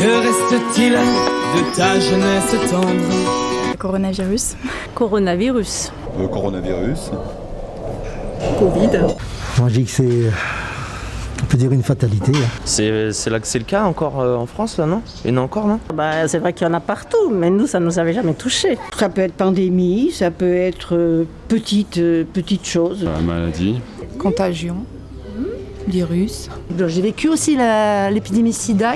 Que reste-t-il de ta jeunesse tendre? Coronavirus. Coronavirus. Coronavirus. Covid. Moi je dis que c'est, on peut dire une fatalité. C'est le cas encore en France là, non? Il y en a encore, non? C'est vrai qu'il y en a partout, mais nous, ça ne nous avait jamais touchés. Ça peut être pandémie, ça peut être petite chose. Maladie. Contagion. Virus. J'ai vécu aussi l'épidémie sida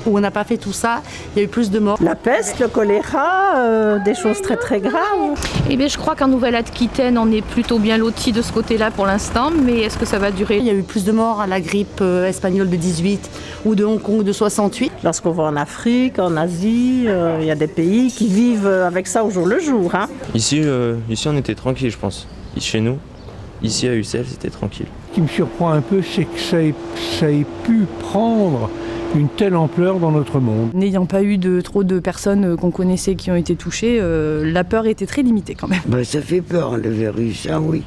où on n'a pas fait tout ça, il y a eu plus de morts. La peste, le choléra, des choses très très graves. Eh bien, je crois qu'en Nouvelle-Aquitaine, on est plutôt bien lotis de ce côté-là pour l'instant, mais est-ce que ça va durer? Il y a eu plus de morts à la grippe espagnole de 18 ou de Hong Kong de 68. Lorsqu'on va en Afrique, en Asie, il y a des pays qui vivent avec ça au jour le jour. Hein. Ici, on était tranquille, je pense. Chez nous, ici à Ussel, c'était tranquille. Ce qui me surprend un peu, c'est que ça ait pu prendre une telle ampleur dans notre monde. N'ayant pas eu trop de personnes qu'on connaissait qui ont été touchées, la peur était très limitée quand même. Ça fait peur le virus, ah oui.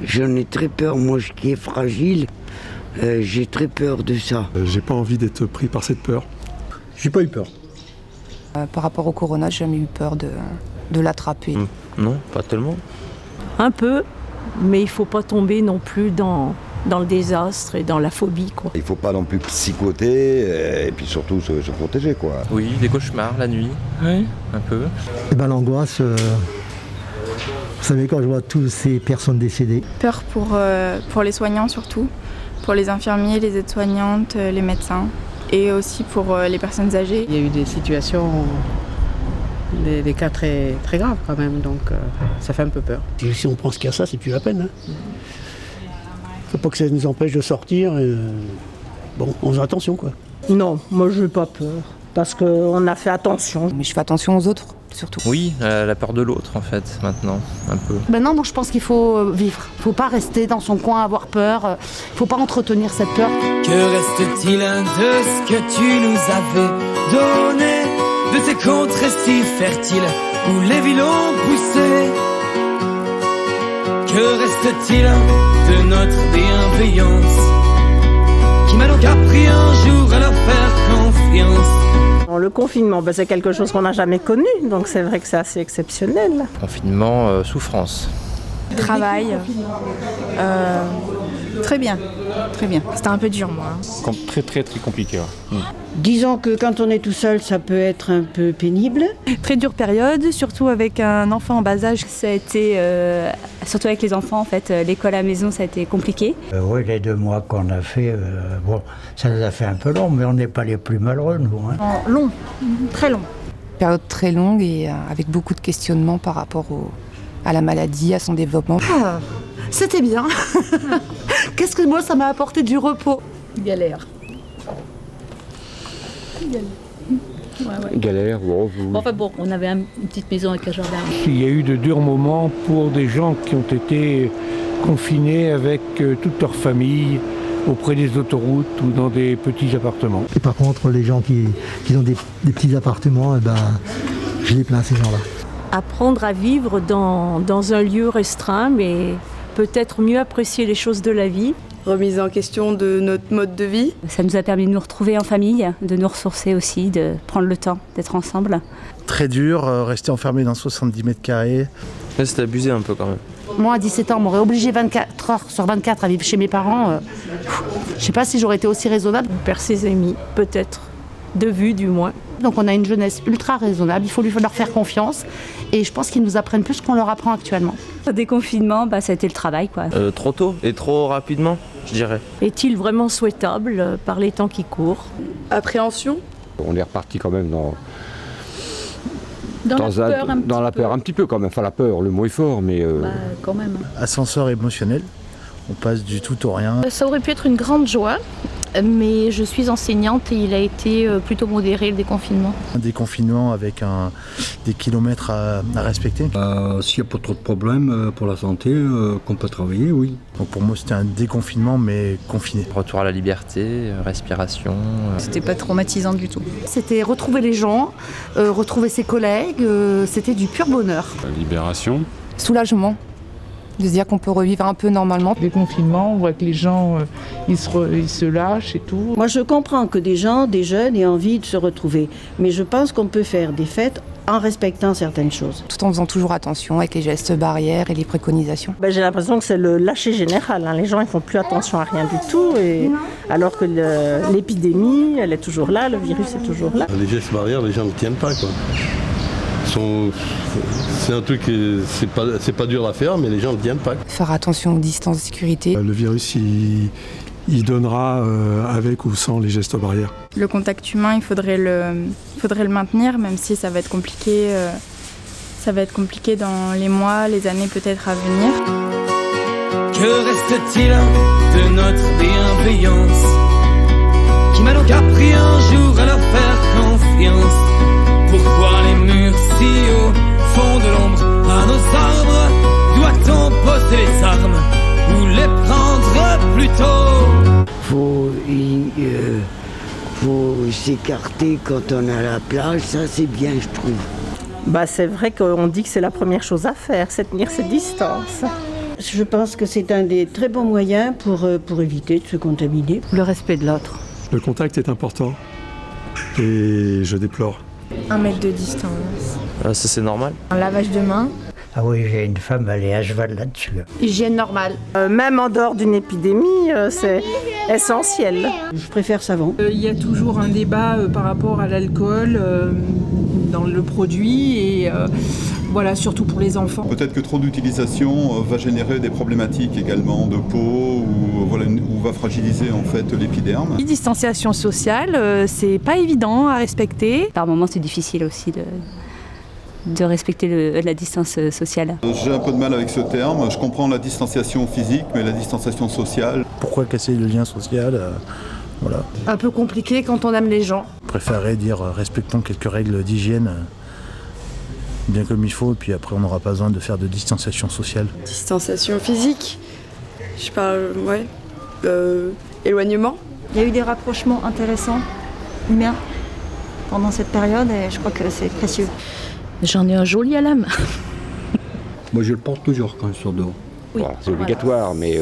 J'en ai très peur, moi qui est fragile, j'ai très peur de ça. J'ai pas envie d'être pris par cette peur. J'ai pas eu peur. Par rapport au corona, j'ai jamais eu peur de l'attraper. Non, pas tellement. Un peu, mais il ne faut pas tomber non plus dans le désastre et dans la phobie, quoi. Il faut pas non plus psychoter et puis surtout se protéger, quoi. Oui, des cauchemars la nuit, oui, un peu. L'angoisse, vous savez, quand je vois toutes ces personnes décédées. Peur pour les soignants surtout, pour les infirmiers, les aides-soignantes, les médecins et aussi pour les personnes âgées. Il y a eu des situations, des cas très, très graves quand même, donc ça fait un peu peur. Si on pense qu'à ça, c'est plus la peine. Hein. Faut pas que ça nous empêche de sortir. On faisait attention, quoi. Non, moi je n'ai pas peur, parce qu'on a fait attention. Mais je fais attention aux autres, surtout. Oui, la peur de l'autre en fait, maintenant, un peu. Maintenant, moi je pense qu'il faut vivre. Il ne faut pas rester dans son coin, avoir peur. Il ne faut pas entretenir cette peur. Que reste-t-il de ce que tu nous avais donné, de tes contrées si fertiles où les villes ont poussé? Que reste-t-il de notre bienveillance qui m'a donc appris un jour à leur faire confiance? Le confinement, c'est quelque chose qu'on n'a jamais connu, donc c'est vrai que c'est assez exceptionnel. Confinement, souffrance. Travail. Très bien. C'était un peu dur, moi. Très très très compliqué. Ouais. Disons que quand on est tout seul, ça peut être un peu pénible. Très dure période, surtout avec un enfant en bas âge. Ça a été, surtout avec les enfants en fait, l'école à la maison ça a été compliqué. Oui, les 2 mois qu'on a fait, ça nous a fait un peu long, mais on n'est pas les plus malheureux nous. Hein. Long, très long. Période très longue et avec beaucoup de questionnements par rapport à la maladie, à son développement. C'était bien. Qu'est-ce que moi, ça m'a apporté du repos. Galère. Galère, Enfin bon, on avait une petite maison avec un jardin. Il y a eu de durs moments pour des gens qui ont été confinés avec toute leur famille auprès des autoroutes ou dans des petits appartements. Et par contre, les gens qui ont des petits appartements, je les plains, ces gens-là. Apprendre à vivre dans un lieu restreint, mais peut-être mieux apprécier les choses de la vie. Remise en question de notre mode de vie. Ça nous a permis de nous retrouver en famille, de nous ressourcer aussi, de prendre le temps d'être ensemble. Très dur, rester enfermé dans 70 mètres carrés. Là, c'était abusé un peu quand même. Moi, à 17 ans, on m'aurait obligé 24 heures sur 24 à vivre chez mes parents. Je sais pas si j'aurais été aussi raisonnable. On perd ses amis, peut-être, de vue du moins. Donc on a une jeunesse ultra raisonnable, il faut leur faire confiance et je pense qu'ils nous apprennent plus qu'on leur apprend actuellement. Au déconfinement, ça a été le travail, quoi. Trop tôt et trop rapidement, je dirais. Est-il vraiment souhaitable par les temps qui courent? Appréhension. On est reparti quand même dans la peur un petit peu quand même. Enfin la peur, le mot est fort, mais... quand même. Ascenseur émotionnel, on passe du tout au rien. Ça aurait pu être une grande joie, mais je suis enseignante et il a été plutôt modéré le déconfinement. Un déconfinement avec des kilomètres à respecter. S'il n'y a pas trop de problèmes pour la santé, qu'on peut travailler, oui. Donc pour moi c'était un déconfinement mais confiné. Retour à la liberté, respiration. C'était pas traumatisant du tout. C'était retrouver les gens, retrouver ses collègues, c'était du pur bonheur. Libération. Soulagement. de se dire qu'on peut revivre un peu normalement. Les confinements, on voit que les gens ils se lâchent et tout. Moi je comprends que des jeunes aient envie de se retrouver, mais je pense qu'on peut faire des fêtes en respectant certaines choses. Tout en faisant toujours attention avec les gestes barrières et les préconisations. J'ai l'impression que c'est le lâcher général. Les gens ils font plus attention à rien du tout, alors que l'épidémie, elle est toujours là, le virus est toujours là. Les gestes barrières, les gens ne tiennent pas, quoi. C'est un truc, c'est pas dur à faire, mais les gens ne tiennent pas. Faire attention aux distances de sécurité. Le virus, il donnera avec ou sans les gestes barrières. Le contact humain, il faudrait le maintenir, même si ça va être compliqué. Ça va être compliqué dans les mois, les années peut-être à venir. Que reste-t-il de notre bienveillance qui m'a donc appris un jour à leur faire confiance? Pourquoi les murs si hauts font de l'ombre à nos arbres? Doit-on poser les armes ou les prendre plus tôt? Faut s'écarter quand on est à la plage, ça c'est bien je trouve. C'est vrai qu'on dit que c'est la première chose à faire, c'est tenir ses distances. Je pense que c'est un des très bons moyens pour éviter de se contaminer. Le respect de l'autre. Le contact est important et je déplore. 1 mètre de distance. Ça c'est normal. Un lavage de mains. Ah oui, j'ai une femme, elle est à cheval là-dessus. Hygiène normale. Même en dehors d'une épidémie, c'est essentiel. Je préfère savon. Il y a toujours un débat par rapport à l'alcool dans le produit et voilà, surtout pour les enfants. Peut-être que trop d'utilisation va générer des problématiques également de peau ou va fragiliser en fait l'épiderme. La distanciation sociale, c'est pas évident à respecter. Par moments, c'est difficile aussi de respecter la distance sociale. J'ai un peu de mal avec ce terme. Je comprends la distanciation physique, mais la distanciation sociale. Pourquoi casser le lien social voilà. Un peu compliqué quand on aime les gens. Je préférerais dire respectons quelques règles d'hygiène bien comme il faut, et puis après on n'aura pas besoin de faire de distanciation sociale. Distanciation physique, je parle, éloignement. Il y a eu des rapprochements intéressants, humains, pendant cette période, et je crois que c'est précieux. J'en ai un joli à la main. Moi je le porte toujours quand je sors dehors. Oui, Bon, c'est obligatoire, mais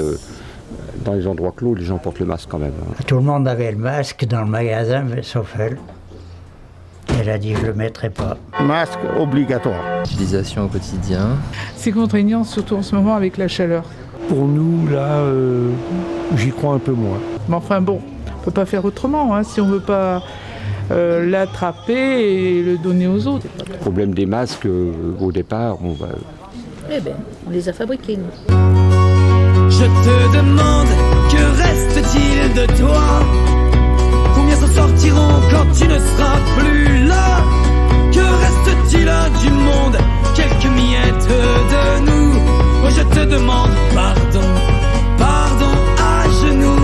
dans les endroits clos, les gens portent le masque quand même. Tout le monde avait le masque dans le magasin, mais sauf elle. Elle a dit je le mettrai pas. Masque obligatoire. Utilisation au quotidien. C'est contraignant, surtout en ce moment avec la chaleur. Pour nous, là, j'y crois un peu moins. Mais enfin bon, on peut pas faire autrement si on veut pas l'attraper et le donner aux autres. Le problème des masques, au départ, on les a fabriqués, nous. Je te demande, que reste-t-il de toi? Combien s'en sortiront quand tu ne seras plus là? Que reste-t-il du monde? Quelques miettes de nous. Moi je te demande pardon à genoux.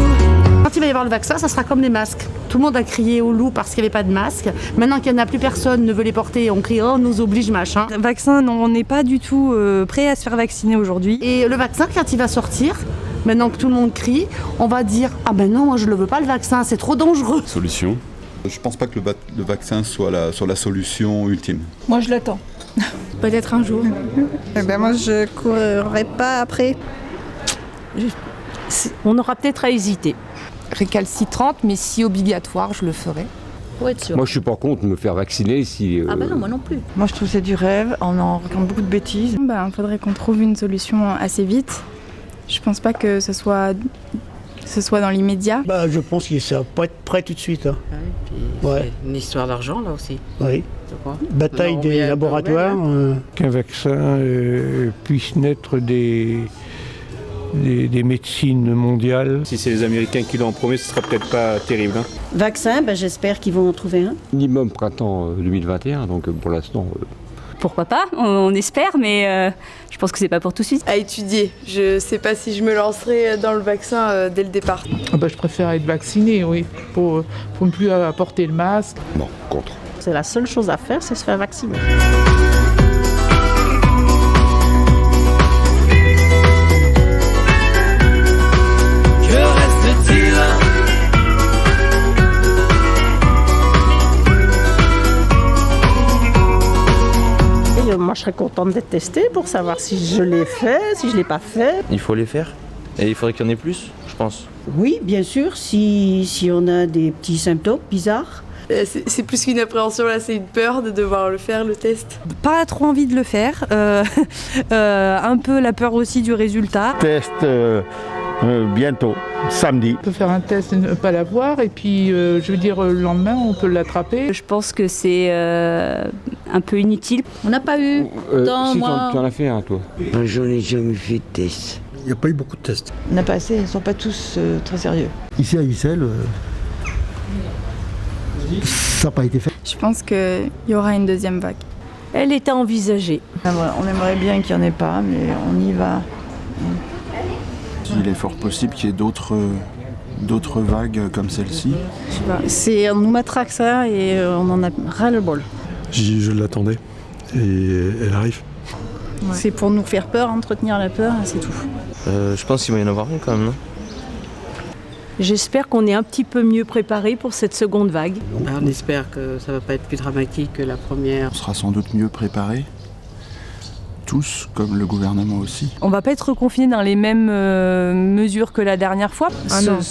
Quand il va y avoir le vaccin, ça sera comme les masques. Tout le monde a crié au loup parce qu'il n'y avait pas de masque. Maintenant qu'il n'y en a plus, personne ne veut les porter. On crie, oh, on nous oblige, machin. Le vaccin, non, on n'est pas du tout prêt à se faire vacciner aujourd'hui. Et le vaccin, quand il va sortir, maintenant que tout le monde crie, on va dire, ah ben non, moi je ne le veux pas le vaccin, c'est trop dangereux. Solution. Je pense pas que le vaccin soit la solution ultime. Moi, je l'attends. Peut-être un jour. Moi, je courrais pas après. On aura peut-être à hésiter. Récalcitrante, mais si obligatoire, je le ferai. Pour être sûr. Moi, je suis pas contre me faire vacciner si. Ah bah non, moi non plus. Moi, je trouve que c'est du rêve. On en raconte beaucoup de bêtises. Il faudrait qu'on trouve une solution assez vite. Je pense pas que ce soit dans l'immédiat. Je pense que ça va pas être prêt tout de suite. C'est une histoire d'argent là aussi. Oui. Bataille des laboratoires. Qu'un vaccin puisse naître des médecines mondiales. Si c'est les Américains qui l'ont en premier, ce sera peut-être pas terrible. Vaccin, j'espère qu'ils vont en trouver un. Minimum printemps 2021, donc pour l'instant. Pourquoi pas, on espère, mais je pense que c'est pas pour tout de suite. À étudier. Je sais pas si je me lancerai dans le vaccin dès le départ. Je préfère être vacciné, oui, pour ne plus porter le masque. Non, contre. C'est la seule chose à faire, c'est se faire vacciner. Que reste-t-il? Moi, je serais contente d'être testée pour savoir si je l'ai fait, si je ne l'ai pas fait. Il faut les faire. Et il faudrait qu'il y en ait plus, je pense. Oui, bien sûr, si on a des petits symptômes bizarres. C'est plus qu'une appréhension, là, c'est une peur de devoir le faire, le test. Pas trop envie de le faire, un peu la peur aussi du résultat. Test bientôt, samedi. On peut faire un test et ne pas l'avoir, et puis je veux dire, le lendemain, on peut l'attraper. Je pense que c'est un peu inutile. On n'a pas eu dans si moi. tu en as fait un, toi. J'en ai jamais fait de test. Il n'y a pas eu beaucoup de tests. On n'a pas assez, ils ne sont pas tous très sérieux. Ici à Ussel, ça n'a pas été fait. Je pense qu'il y aura une deuxième vague. Elle est à envisager. On aimerait bien qu'il n'y en ait pas, mais on y va. Il est fort possible qu'il y ait d'autres vagues comme celle-ci. On nous matraque ça et on en a ras le bol. Je l'attendais et elle arrive. Ouais. C'est pour nous faire peur, entretenir la peur, c'est tout. Je pense qu'il va y en avoir une quand même, non? J'espère qu'on est un petit peu mieux préparé pour cette seconde vague. On espère que ça ne va pas être plus dramatique que la première. On sera sans doute mieux préparés, tous, comme le gouvernement aussi. On va pas être reconfinés dans les mêmes mesures que la dernière fois.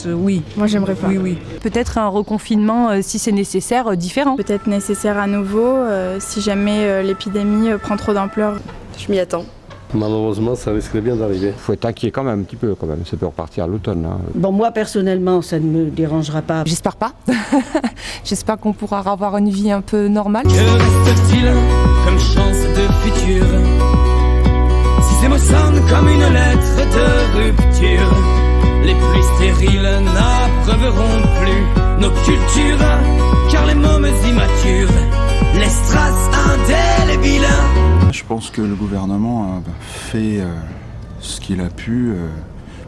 Oui. Moi, j'aimerais pas. Oui. Peut-être un reconfinement, si c'est nécessaire, différent. Peut-être nécessaire à nouveau, si jamais l'épidémie prend trop d'ampleur. Je m'y attends. Malheureusement, ça risquerait bien d'arriver. Il faut être inquiet quand même, un petit peu quand même. Ça peut repartir à l'automne. Hein. Bon, moi, personnellement, ça ne me dérangera pas. J'espère pas. J'espère qu'on pourra avoir une vie un peu normale. Que reste-t-il comme chance de futur? Si ces mots sonnent comme une lettre de rupture, les pluies stériles n'abreuveront plus nos cultures, car les mômes immatures laissent traces indélébiles. Je pense que le gouvernement a fait ce qu'il a pu,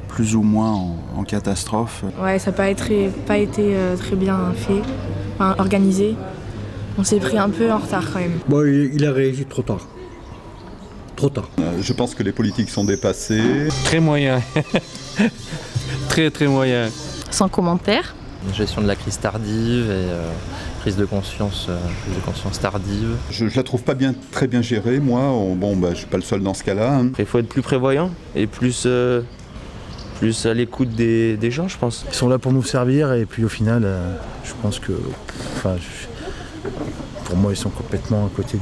plus ou moins en catastrophe. Ouais, ça n'a pas été très bien fait, enfin, organisé. On s'est pris un peu en retard quand même. Bon, il a réagi trop tard. Trop tard. Je pense que les politiques sont dépassées. Très moyen. Très moyen. Sans commentaire. Une gestion de la crise tardive et prise de conscience tardive. Je la trouve pas très bien gérée, moi. Je suis pas le seul dans ce cas-là. Hein. Il faut être plus prévoyant et plus à l'écoute des gens, je pense. Ils sont là pour nous servir et puis au final, je pense que, pour moi, ils sont complètement à côté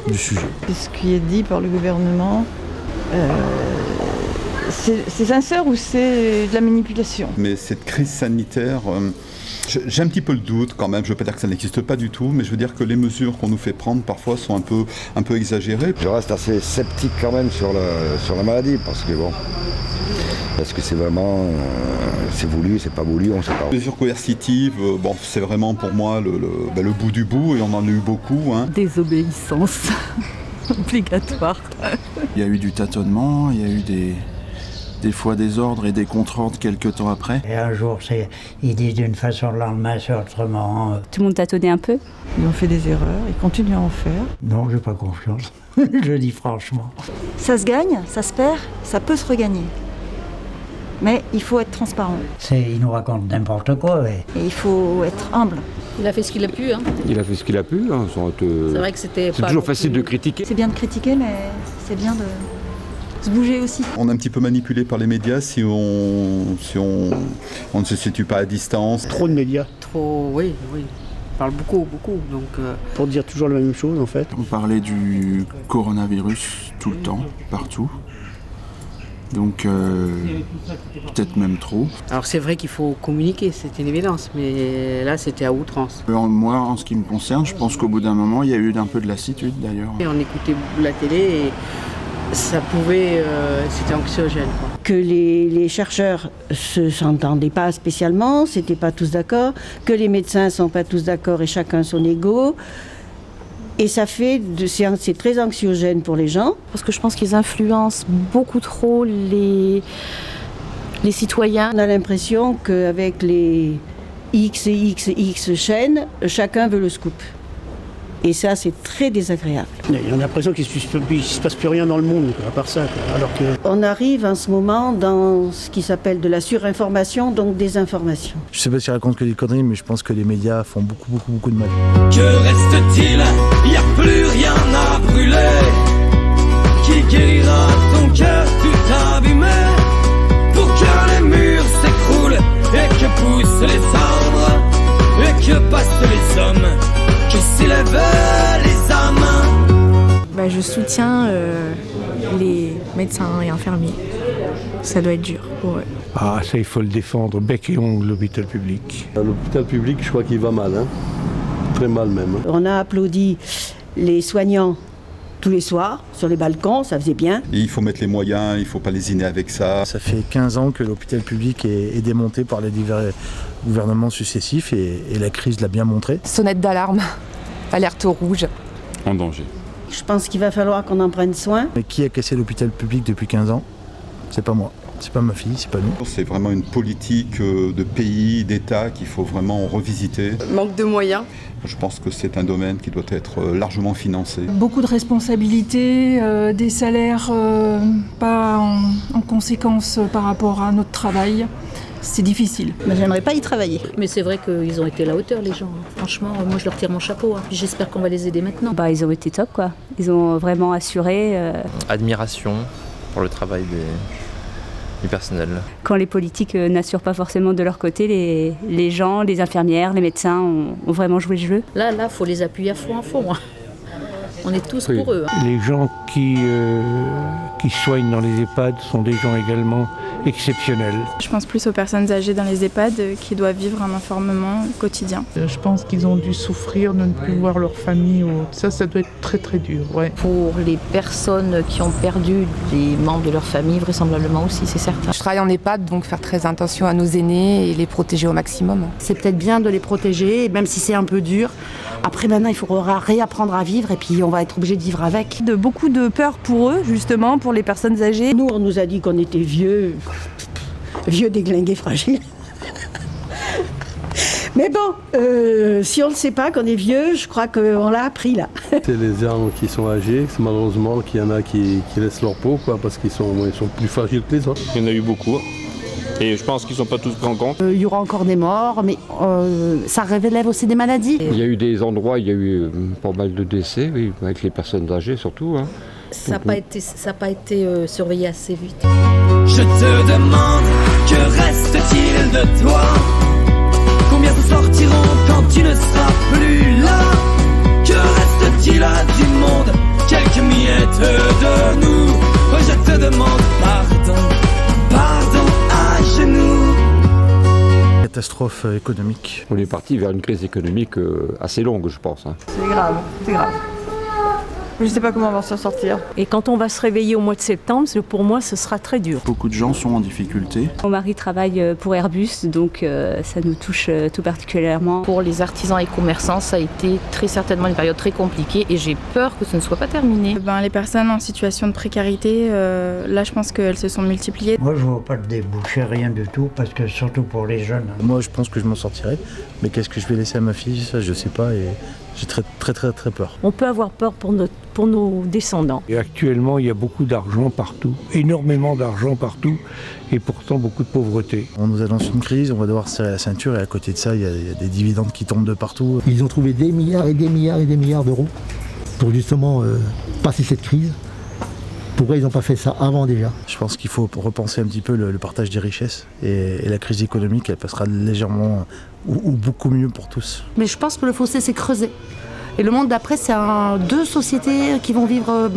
du sujet. Ce qui est dit par le gouvernement, c'est sincère ou c'est de la manipulation? Mais cette crise sanitaire, j'ai un petit peu le doute quand même. Je ne veux pas dire que ça n'existe pas du tout, mais je veux dire que les mesures qu'on nous fait prendre parfois sont un peu exagérées. Je reste assez sceptique quand même sur la maladie, parce que est-ce que c'est vraiment c'est voulu, c'est pas voulu, on ne sait pas. Les mesures coercitives, c'est vraiment pour moi le bout du bout, et on en a eu beaucoup. Hein. Désobéissance obligatoire. Il y a eu du tâtonnement, il y a eu des fois des ordres et des contre-ordres quelques temps après. Et un jour, ils disent d'une façon, le lendemain, c'est autrement. Tout le monde tâtonnait un peu. Ils ont fait des erreurs, ils continuent à en faire. Non, j'ai pas confiance. Je le dis franchement. Ça se gagne, ça se perd, ça peut se regagner. Mais il faut être transparent. Ils nous racontent n'importe quoi. Ouais. Et il faut être humble. Il a fait ce qu'il a pu. Hein. Il a fait ce qu'il a pu. Hein, c'est vrai que c'était pas toujours facile de critiquer. C'est bien de critiquer, mais c'est bien de se bouger aussi. On est un petit peu manipulé par les médias si on ne se situe pas à distance. Trop de médias. Trop, oui. On parle beaucoup. Donc, Pour dire toujours la même chose, en fait. On parlait du coronavirus tout le temps, partout. Donc, peut-être même trop. Alors c'est vrai qu'il faut communiquer, c'est une évidence, mais là c'était à outrance. Moi, en ce qui me concerne, je pense qu'au bout d'un moment, il y a eu un peu de lassitude d'ailleurs. Et on écoutait la télé et ça pouvait... c'était anxiogène. Quoi. Que les chercheurs ne s'entendaient pas spécialement, c'était pas tous d'accord, que les médecins ne sont pas tous d'accord et chacun son ego. Et ça fait, c'est très anxiogène pour les gens. Parce que je pense qu'ils influencent beaucoup trop les citoyens. On a l'impression qu'avec les X et X chaînes, chacun veut le scoop. Et ça, c'est très désagréable. Il y a l'impression qu'il ne se passe plus rien dans le monde, quoi, à part ça. Quoi. Alors que... On arrive en ce moment dans ce qui s'appelle de la surinformation, donc des informations. Je sais pas si je raconte que des conneries, mais je pense que les médias font beaucoup de mal. Que reste-t-il? Il n'y a plus rien à brûler. Qui guérira ton cœur tout abîmé pour que les murs s'écroulent et que poussent les arbres et que passent les hommes, que s'élèvent les âmes. Je soutiens les médecins et infirmiers. Ça doit être dur pour eux. Ah, ça, il faut le défendre, bec et ongle, l'hôpital public. L'hôpital public, je crois qu'il va mal, hein. Très mal même. On a applaudi les soignants tous les soirs sur les balcons, ça faisait bien. Et il faut mettre les moyens, il ne faut pas lésiner avec ça. Ça fait 15 ans que l'hôpital public est démonté par les divers gouvernements successifs et la crise l'a bien montré. Sonnette d'alarme, alerte rouge. En danger. Je pense qu'il va falloir qu'on en prenne soin. Mais qui a cassé l'hôpital public depuis 15 ans? C'est pas moi. C'est pas ma fille, c'est pas nous. C'est vraiment une politique de pays, d'État qu'il faut vraiment revisiter. Manque de moyens. Je pense que c'est un domaine qui doit être largement financé. Beaucoup de responsabilités, des salaires pas en conséquence par rapport à notre travail. C'est difficile. J'aimerais pas y travailler. Mais c'est vrai qu'ils ont été à la hauteur, les gens. Franchement, moi je leur tire mon chapeau. J'espère qu'on va les aider maintenant. Ils ont été top, quoi. Ils ont vraiment assuré. Admiration pour le travail du personnel. Quand les politiques n'assurent pas forcément de leur côté, les gens, les infirmières, les médecins ont vraiment joué le jeu. Là, faut les appuyer à fond. On est tous pour eux. Les gens qui soignent dans les EHPAD sont des gens également exceptionnels. Je pense plus aux personnes âgées dans les EHPAD qui doivent vivre un enfermement quotidien. Je pense qu'ils ont dû souffrir de ne plus voir leur famille. Ça doit être très très dur. Ouais. Pour les personnes qui ont perdu des membres de leur famille, vraisemblablement aussi, c'est certain. Je travaille en EHPAD, donc faire très attention à nos aînés et les protéger au maximum. C'est peut-être bien de les protéger, même si c'est un peu dur. Après, maintenant, il faudra réapprendre à vivre et puis on va être obligé de vivre avec. Beaucoup de peur pour eux, justement, pour les personnes âgées. Nous, on nous a dit qu'on était vieux déglingués, fragiles. Mais bon, si on ne sait pas qu'on est vieux, je crois qu'on l'a appris là. C'est les gens qui sont âgés, c'est malheureusement qu'il y en a qui laissent leur peau, quoi, parce qu'ils sont plus fragiles que les autres. Il y en a eu beaucoup. Et je pense qu'ils ne sont pas tous pris en compte. Il y aura encore des morts, mais ça révèle aussi des maladies. Il y a eu des endroits, il y a eu pas mal de décès, oui, avec les personnes âgées surtout. Hein. Ça n'a pas été surveillé assez vite. Je te demande, que reste-t-il de toi? Combien te sortiront quand tu ne seras plus là? Que reste-t-il du monde? Quelques miettes de nous. Oh, je te demande pardon à genoux. Catastrophe économique. On est parti vers une crise économique assez longue, je pense. Hein. C'est grave. Je ne sais pas comment on va s'en sortir. Et quand on va se réveiller au mois de septembre, pour moi, ce sera très dur. Beaucoup de gens sont en difficulté. Mon mari travaille pour Airbus, donc ça nous touche tout particulièrement. Pour les artisans et commerçants, ça a été très certainement une période très compliquée et j'ai peur que ce ne soit pas terminé. Les personnes en situation de précarité, là je pense qu'elles se sont multipliées. Moi je vois pas de débouché, rien du tout, parce que surtout pour les jeunes. Moi je pense que je m'en sortirai, mais qu'est-ce que je vais laisser à ma fille, ça je sais pas et j'ai très peur. On peut avoir peur pour nos descendants. Et actuellement, il y a beaucoup d'argent partout, énormément d'argent partout, et pourtant beaucoup de pauvreté. On nous annonce une crise, on va devoir se serrer la ceinture, et à côté de ça, il y a des dividendes qui tombent de partout. Ils ont trouvé des milliards et des milliards et des milliards d'euros pour justement passer cette crise. Pourquoi ils n'ont pas fait ça avant déjà? Je pense qu'il faut repenser un petit peu le partage des richesses, et la crise économique, elle passera légèrement ou beaucoup mieux pour tous. Mais je pense que le fossé s'est creusé. Et le monde d'après, c'est deux sociétés qui vont vivre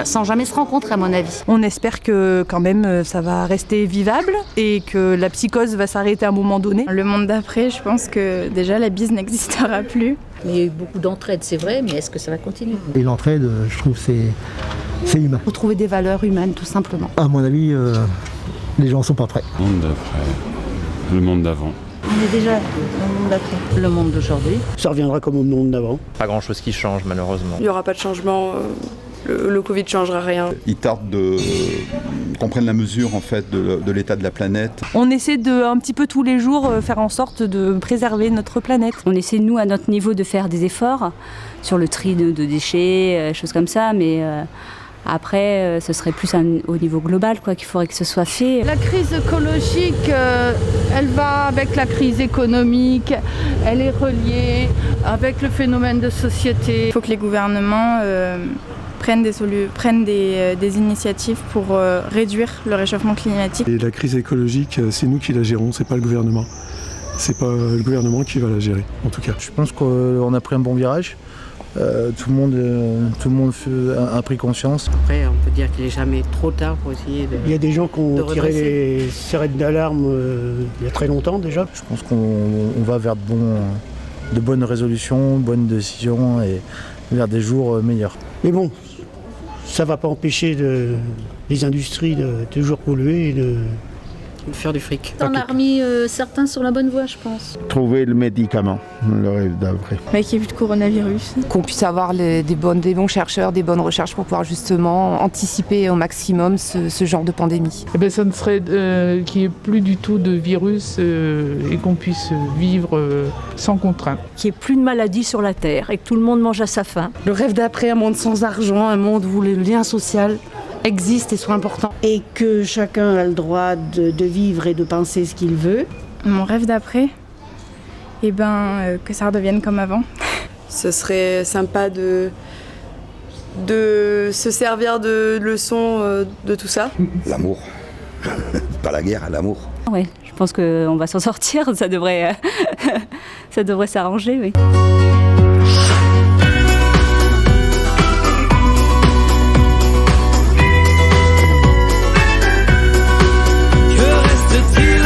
sans jamais se rencontrer, à mon avis. On espère que quand même ça va rester vivable et que la psychose va s'arrêter à un moment donné. Le monde d'après, je pense que déjà la bise n'existera plus. Il y a eu beaucoup d'entraide, c'est vrai, mais est-ce que ça va continuer? Et l'entraide, je trouve, c'est humain. Il faut trouver des valeurs humaines, tout simplement. À mon avis, les gens ne sont pas prêts. Le monde d'après, le monde d'avant. On est déjà dans le monde d'après. Le monde d'aujourd'hui. Ça reviendra comme au monde d'avant. Pas grand chose qui change malheureusement. Il n'y aura pas de changement le Covid ne changera rien. Il tarde qu'on prenne la mesure en fait de l'état de la planète. On essaie de un petit peu tous les jours faire en sorte de préserver notre planète. On essaie nous à notre niveau de faire des efforts sur le tri de déchets, choses comme ça, mais après ce serait plus au niveau global qu'il faudrait que ce soit fait. La crise écologique, elle va avec la crise économique, elle est reliée avec le phénomène de société. Il faut que les gouvernements prennent des initiatives pour réduire le réchauffement climatique. Et la crise écologique, c'est nous qui la gérons, c'est pas le gouvernement. C'est pas le gouvernement qui va la gérer, en tout cas. Je pense qu'on a pris un bon virage. Tout le monde a pris conscience. Après, on peut dire qu'il n'est jamais trop tard pour essayer de. Il y a des gens qui ont tiré les sirènes d'alarme il y a très longtemps déjà. Je pense qu'on va vers de bonnes résolutions, bonnes décisions et vers des jours meilleurs. Mais bon, ça ne va pas empêcher les industries de toujours polluer et de faire du fric. On a remis certains sur la bonne voie, je pense. Trouver le médicament, le rêve d'après. Mais qu'il n'y ait plus de coronavirus. Qu'on puisse avoir des bons chercheurs, des bonnes recherches pour pouvoir justement anticiper au maximum ce genre de pandémie. Eh bien, ça ne serait qu'il n'y ait plus du tout de virus et qu'on puisse vivre sans contrainte. Qu'il n'y ait plus de maladies sur la Terre et que tout le monde mange à sa faim. Le rêve d'après, un monde sans argent, un monde où le lien social existe et soit important. Et que chacun a le droit de vivre et de penser ce qu'il veut. Mon rêve d'après, que ça redevienne comme avant. Ce serait sympa de se servir de leçons de tout ça. L'amour. Pas la guerre, l'amour. Oui, je pense qu'on va s'en sortir, ça devrait s'arranger, oui. Que reste-t-il ?